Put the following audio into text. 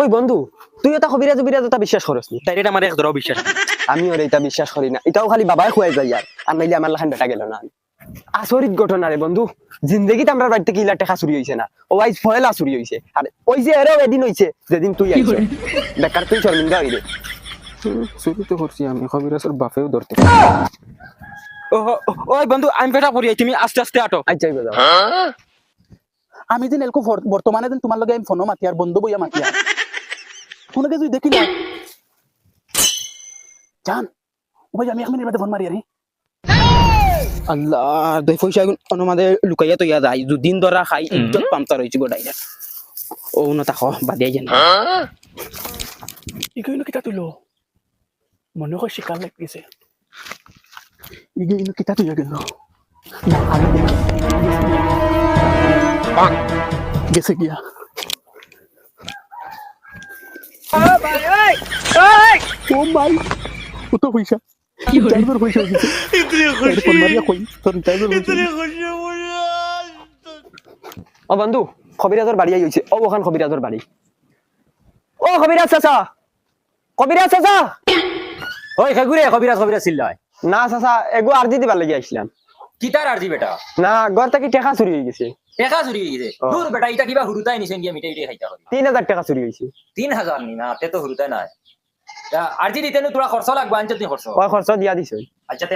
ওই বন্ধু তুই এটা কবিরাজ বিরাজ এটা বিশ্বাস করস নি? তাই এটা আমার এক ধরো বিশ্বাস। আমি ওর এটা বিশ্বাস করি না, এটাও খালি বাবাই খুয়াই যায় আর নাইলে আমার লাখান বেটা গেল না। আসরিত ঘটনা রে বন্ধু, জিন্দগিতে আমরা বাড়িতে কিলা টেকা চুরি হয়েছে না, ও আইজ ফয়লা চুরি হয়েছে। আর ওই যে এরও এদিন হয়েছে যেদিন তুই আইছ, বেকার তুই শর্মিন্দা হইরে। চুরি তো করছি আমি, কবিরাজের বাপেও ধরতে। ওই বন্ধু আমি বেটা পড়ি, তুমি আস্তে আস্তে আটো। আচ্ছা যাও। আমি দিন এলকো বর্তমানে দিন তোমার লগে আমি ফোনও মাতি আর বন্ধু বইয়া মাতি আর কোনকে তুই দেখি না জান ও ভাই আমি 1 মিনিট বাদে ফোন মারি আরে আল্লাহ দই পয়সা অনুমাদে লুকাইয়া তো ইয়া যায় দুদিন ধরা খাই ইজ্জত পামতার হইছে গো ডাইরেক্ট। ও না তাকো বাদে যান ইগইনো কিতা তুইলো মনে হয় শিকার লাগতেছে ইগইনো কিতা তুই গেল গেছে গিয়া ও ভাই ও তো পয়সা ড্রাইভার পয়সা হইছে ইতনে খুশি ফোন মারিয়া কই তোর ড্রাইভার ইতনে খুশি ও বন্ধু কবিরাজর বাড়ি আইছে, ও ওখান কবিরাজর বাড়ি। ও কবিরাজ চাচা, কবিরাজ চাচা। ওই খেগুরে কবিরাজ কবিরাজ চিল্লায় না চাচা এগো আরজি দিবার লাগি আইছিলাম। কিতার আরজি বেটা না ঘর থেকে টাকা চুরি হয়ে গেছে। টেকা চুরি হয়ে গেছে দূর বেটা এটা কিবা হুরুতাই নিছেন গিয়া মিটাই মিটাই খাইতা হবে 3000 টাকা চুরি হয়েছে। 3000 নি না তে তো হুরুতাই নাই আরজি দিতে তোরা খরচ লাগবে আনতে তুই খরচ ওই খরচ দিয়া দিছ। আচ্ছা তে